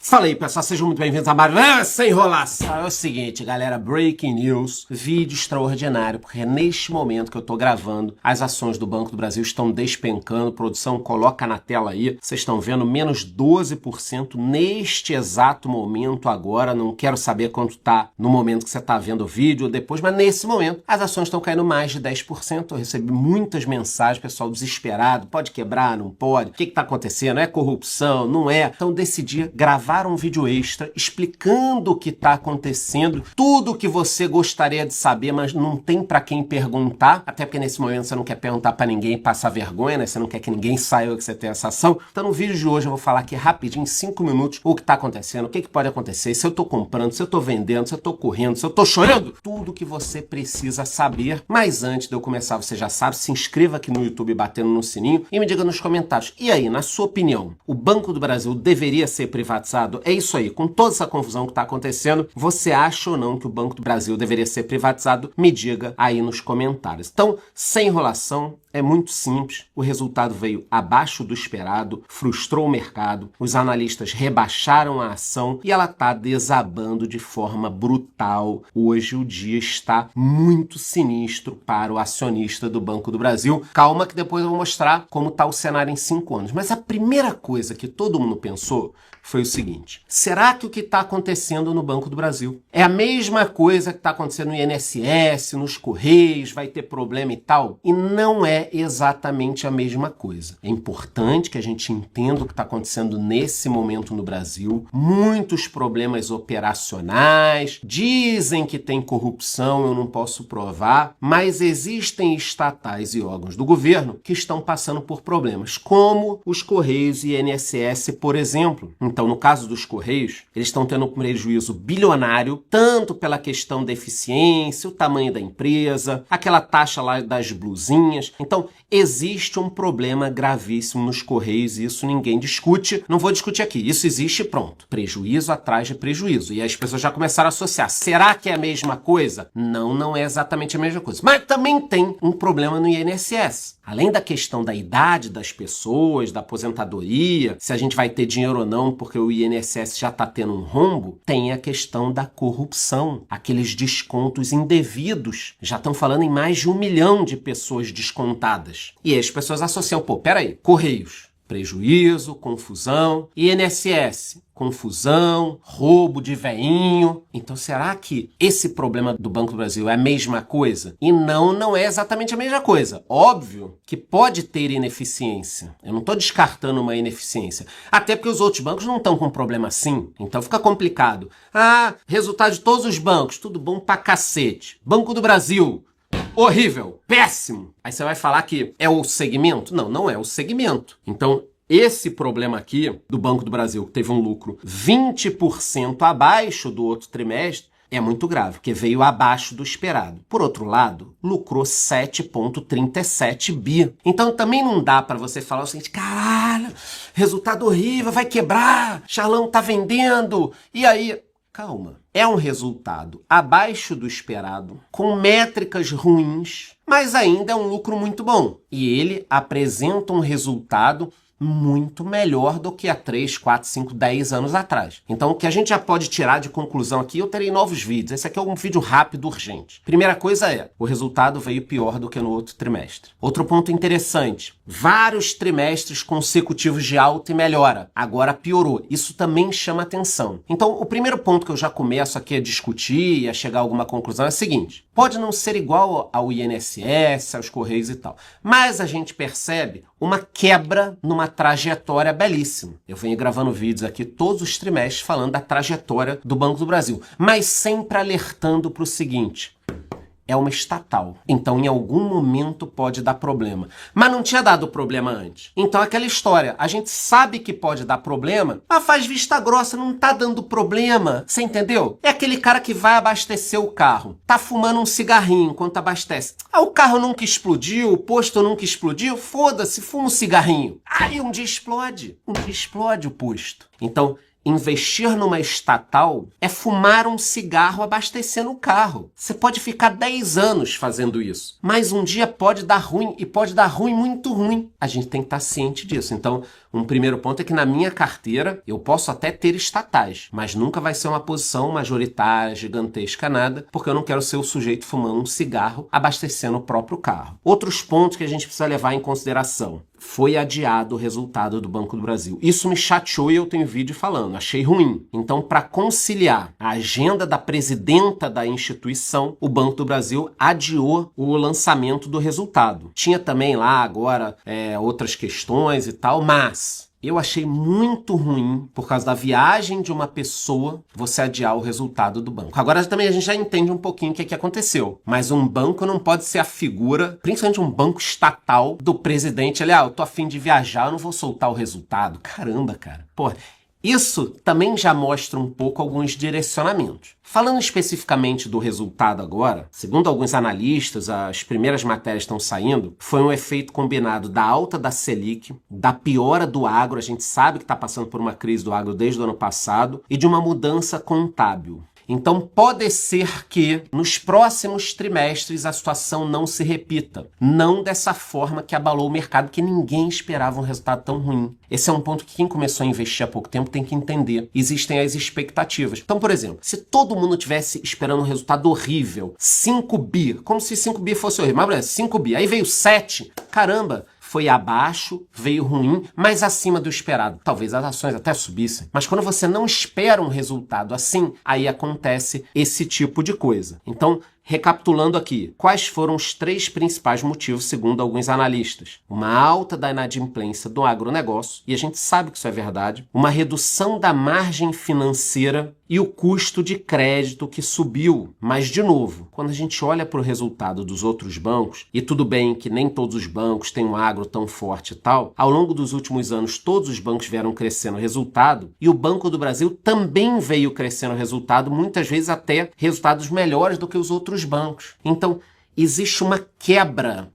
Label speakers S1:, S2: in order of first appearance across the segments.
S1: Fala aí, pessoal, sejam muito bem-vindos a mais Sem Enrolação. É o seguinte, galera, breaking news, vídeo extraordinário, porque é neste momento que eu tô gravando, as ações do Banco do Brasil estão despencando, produção, coloca na tela aí, vocês estão vendo menos 12% neste exato momento agora, não quero saber quanto tá no momento que você tá vendo o vídeo ou depois, mas nesse momento as ações estão caindo mais de 10%, eu recebi muitas mensagens, pessoal desesperado, pode quebrar, não pode, o que tá acontecendo, é corrupção, não é? Então decidi gravar um vídeo extra explicando o que está acontecendo, tudo o que você gostaria de saber, mas não tem para quem perguntar, até porque nesse momento você não quer perguntar para ninguém e passar vergonha, né? Você não quer que ninguém saiba que você tem essa ação. Então no vídeo de hoje eu vou falar aqui rapidinho, em 5 minutos, o que está acontecendo, o que pode acontecer, se eu estou comprando, se eu estou vendendo, se eu estou correndo, se eu estou chorando, tudo que você precisa saber. Mas antes de eu começar, você já sabe, se inscreva aqui no YouTube batendo no sininho e me diga nos comentários, e aí, na sua opinião, o Banco do Brasil deveria ser privatizado? É isso aí, com toda essa confusão que está acontecendo, você acha ou não que o Banco do Brasil deveria ser privatizado? Me diga aí nos comentários. Então, sem enrolação, é muito simples, o resultado veio abaixo do esperado, frustrou o mercado, os analistas rebaixaram a ação e ela está desabando de forma brutal. Hoje o dia está muito sinistro para o acionista do Banco do Brasil. Calma que depois eu vou mostrar como está o cenário em 5 anos. Mas a primeira coisa que todo mundo pensou foi o seguinte: será que o que está acontecendo no Banco do Brasil é a mesma coisa que está acontecendo no INSS, nos Correios, vai ter problema e tal? E não é exatamente a mesma coisa. É importante que a gente entenda o que está acontecendo nesse momento no Brasil. Muitos problemas operacionais, dizem que tem corrupção, eu não posso provar, mas existem estatais e órgãos do governo que estão passando por problemas, como os Correios e INSS, por exemplo. Então, no caso dos Correios, eles estão tendo um prejuízo bilionário, tanto pela questão da eficiência, o tamanho da empresa, aquela taxa lá das blusinhas. Então, existe um problema gravíssimo nos Correios e isso ninguém discute. Não vou discutir aqui, isso existe e pronto. Prejuízo atrás de prejuízo. E as pessoas já começaram a associar. Será que é a mesma coisa? Não, não é exatamente a mesma coisa. Mas também tem um problema no INSS. Além da questão da idade das pessoas, da aposentadoria, se a gente vai ter dinheiro ou não, porque o INSS já está tendo um rombo, tem a questão da corrupção, aqueles descontos indevidos. Já estão falando em mais de 1 milhão de pessoas descontadas. E aí as pessoas associam, pô, peraí, Correios, prejuízo, confusão, INSS, confusão, roubo de veinho. Então será que esse problema do Banco do Brasil é a mesma coisa? E não, não é exatamente a mesma coisa. Óbvio que pode ter ineficiência. Eu não estou descartando uma ineficiência. Até porque os outros bancos não estão com problema assim. Então fica complicado. Ah, resultado de todos os bancos, tudo bom pra cacete. Banco do Brasil, horrível, péssimo. Aí você vai falar que é o segmento? Não, não é o segmento. Então, esse problema aqui do Banco do Brasil, que teve um lucro 20% abaixo do outro trimestre, é muito grave, porque veio abaixo do esperado. Por outro lado, lucrou 7,37 bi. Então também não dá para você falar o seguinte: caralho, resultado horrível, vai quebrar, Charlão tá vendendo. E aí, calma. É um resultado abaixo do esperado, com métricas ruins, mas ainda é um lucro muito bom. E ele apresenta um resultado muito melhor do que há 3, 4, 5, 10 anos atrás. Então, o que a gente já pode tirar de conclusão aqui, eu terei novos vídeos. Esse aqui é um vídeo rápido, urgente. Primeira coisa é, o resultado veio pior do que no outro trimestre. Outro ponto interessante, vários trimestres consecutivos de alta e melhora. Agora piorou. Isso também chama atenção. Então, o primeiro ponto que eu já começo aqui a discutir e a chegar a alguma conclusão é o seguinte: pode não ser igual ao INSS, aos Correios e tal, mas a gente percebe uma quebra numa trajetória belíssima. Eu venho gravando vídeos aqui todos os trimestres falando da trajetória do Banco do Brasil, mas sempre alertando para o seguinte: é uma estatal, então em algum momento pode dar problema. Mas não tinha dado problema antes. Então aquela história, a gente sabe que pode dar problema, mas faz vista grossa, não tá dando problema. Você entendeu? É aquele cara que vai abastecer o carro, tá fumando um cigarrinho enquanto abastece. Ah, o carro nunca explodiu, o posto nunca explodiu, foda-se, fuma um cigarrinho. Aí um dia explode o posto. Então, investir numa estatal é fumar um cigarro abastecendo o carro. Você pode ficar 10 anos fazendo isso, mas um dia pode dar ruim, e pode dar ruim, muito ruim. A gente tem que estar ciente disso. Então, um primeiro ponto é que na minha carteira eu posso até ter estatais, mas nunca vai ser uma posição majoritária, gigantesca, nada, porque eu não quero ser o sujeito fumando um cigarro abastecendo o próprio carro. Outros pontos que a gente precisa levar em consideração. Foi adiado o resultado do Banco do Brasil. Isso me chateou e eu tenho vídeo falando, achei ruim. Então, para conciliar a agenda da presidenta da instituição, o Banco do Brasil adiou o lançamento do resultado. Tinha também lá agora outras questões e tal, mas eu achei muito ruim, por causa da viagem de uma pessoa, você adiar o resultado do banco. Agora também a gente já entende um pouquinho o que aconteceu. Mas um banco não pode ser a figura, principalmente um banco estatal, do presidente. Ele, eu tô a fim de viajar, eu não vou soltar o resultado. Caramba, cara. Pô, isso também já mostra um pouco alguns direcionamentos. Falando especificamente do resultado agora, segundo alguns analistas, as primeiras matérias estão saindo, foi um efeito combinado da alta da Selic, da piora do agro, a gente sabe que está passando por uma crise do agro desde o ano passado, e de uma mudança contábil. Então pode ser que nos próximos trimestres a situação não se repita. Não dessa forma que abalou o mercado, que ninguém esperava um resultado tão ruim. Esse é um ponto que quem começou a investir há pouco tempo tem que entender. Existem as expectativas. Então, por exemplo, se todo mundo tivesse esperando um resultado horrível, 5 bi, como se 5 bi fosse horrível, mas 5 bi, aí veio 7, caramba, foi abaixo, veio ruim, mas acima do esperado. Talvez as ações até subissem. Mas quando você não espera um resultado assim, aí acontece esse tipo de coisa. Então, recapitulando aqui, quais foram os 3 principais motivos, segundo alguns analistas? Uma alta da inadimplência do agronegócio, e a gente sabe que isso é verdade, uma redução da margem financeira e o custo de crédito que subiu. Mas, de novo, quando a gente olha para o resultado dos outros bancos, e tudo bem que nem todos os bancos têm um agro tão forte e tal, ao longo dos últimos anos todos os bancos vieram crescendo o resultado, e o Banco do Brasil também veio crescendo o resultado, muitas vezes até resultados melhores do que os outros bancos. Então, existe uma quebra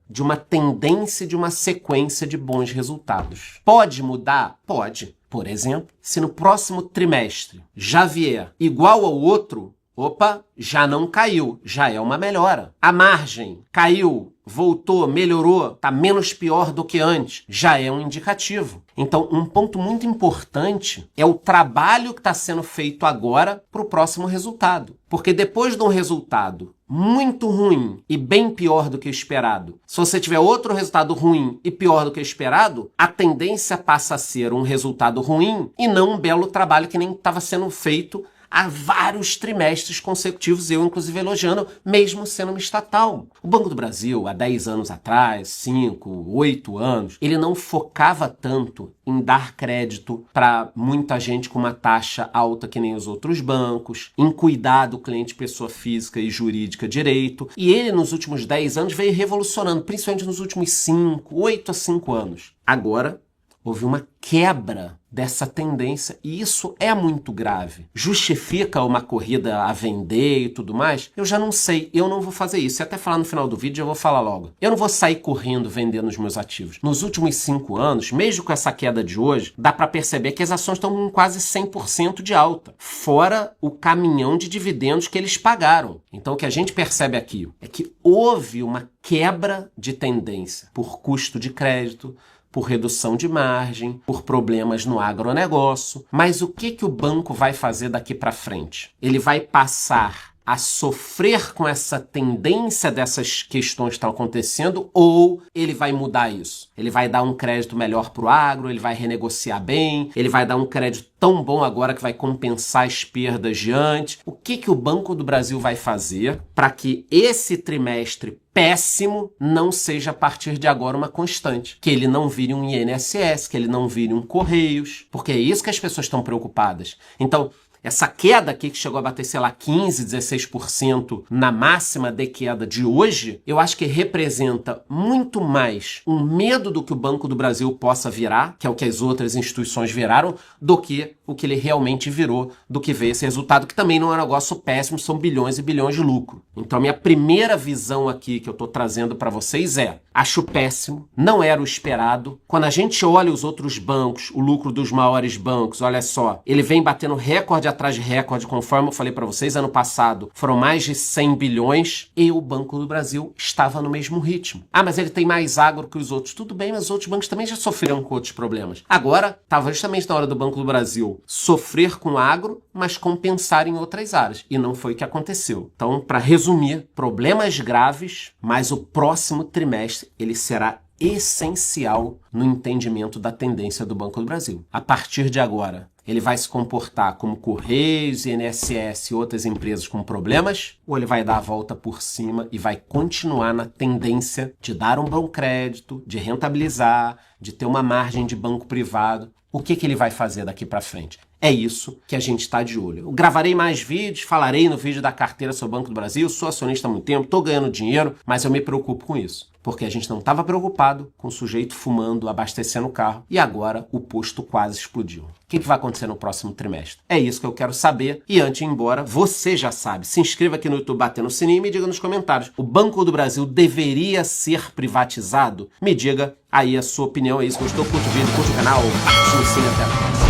S1: de uma tendência, de uma sequência de bons resultados. Pode mudar? Pode. Por exemplo, se no próximo trimestre já vier igual ao outro, opa, já não caiu, já é uma melhora. A margem caiu, voltou, melhorou, está menos pior do que antes, já é um indicativo. Então, um ponto muito importante é o trabalho que está sendo feito agora para o próximo resultado. Porque depois de um resultado muito ruim e bem pior do que o esperado, se você tiver outro resultado ruim e pior do que o esperado, a tendência passa a ser um resultado ruim e não um belo trabalho que nem estava sendo feito há vários trimestres consecutivos, eu inclusive elogiando, mesmo sendo uma estatal. O Banco do Brasil, há 10 anos atrás, 5, 8 anos, ele não focava tanto em dar crédito para muita gente com uma taxa alta que nem os outros bancos, em cuidar do cliente pessoa física e jurídica direito. E ele, nos últimos 10 anos, veio revolucionando, principalmente nos últimos 5, 8 a 5 anos. Agora, houve uma quebra dessa tendência e isso é muito grave. Justifica uma corrida a vender e tudo mais? Eu já não sei, eu não vou fazer isso. E até falar no final do vídeo, eu vou falar logo. Eu não vou sair correndo vendendo os meus ativos. Nos últimos 5 anos, mesmo com essa queda de hoje, dá para perceber que as ações estão com quase 100% de alta, fora o caminhão de dividendos que eles pagaram. Então o que a gente percebe aqui é que houve uma quebra de tendência por custo de crédito, por redução de margem, por problemas no agronegócio. Mas o que o banco vai fazer daqui para frente? Ele vai passar a sofrer com essa tendência dessas questões que estão acontecendo ou ele vai mudar isso? Ele vai dar um crédito melhor para o agro, ele vai renegociar bem, ele vai dar um crédito tão bom agora que vai compensar as perdas de antes. O que o Banco do Brasil vai fazer para que esse trimestre péssimo não seja a partir de agora uma constante? Que ele não vire um INSS, que ele não vire um Correios, porque é isso que as pessoas estão preocupadas. Então, essa queda aqui que chegou a bater, sei lá, 15, 16% na máxima de queda de hoje, eu acho que representa muito mais um medo do que o Banco do Brasil possa virar, que é o que as outras instituições viraram, do que o que ele realmente virou, do que veio esse resultado, que também não é um negócio péssimo, são bilhões e bilhões de lucro. Então a minha primeira visão aqui que eu tô trazendo para vocês é, acho péssimo, não era o esperado. Quando a gente olha os outros bancos, o lucro dos maiores bancos, olha só, ele vem batendo recorde atrás de recorde, conforme eu falei para vocês, ano passado foram mais de 100 bilhões e o Banco do Brasil estava no mesmo ritmo. Ah, mas ele tem mais agro que os outros. Tudo bem, mas os outros bancos também já sofreram com outros problemas. Agora, estava justamente na hora do Banco do Brasil sofrer com agro, mas compensar em outras áreas. E não foi o que aconteceu. Então, para resumir, problemas graves, mas o próximo trimestre ele será essencial no entendimento da tendência do Banco do Brasil. A partir de agora, ele vai se comportar como Correios, INSS e outras empresas com problemas, ou ele vai dar a volta por cima e vai continuar na tendência de dar um bom crédito, de rentabilizar, de ter uma margem de banco privado? O que ele vai fazer daqui para frente? É isso que a gente está de olho. Eu gravarei mais vídeos, falarei no vídeo da carteira sobre o Banco do Brasil, sou acionista há muito tempo, estou ganhando dinheiro, mas eu me preocupo com isso. Porque a gente não estava preocupado com o sujeito fumando, abastecendo o carro, e agora o posto quase explodiu. O que vai acontecer no próximo trimestre? É isso que eu quero saber. E antes de ir embora, você já sabe. Se inscreva aqui no YouTube, batendo o sininho e me diga nos comentários. O Banco do Brasil deveria ser privatizado? Me diga aí a sua opinião. É isso. Gostou? Curte o vídeo, curte o canal, ativa o sininho, até a próxima.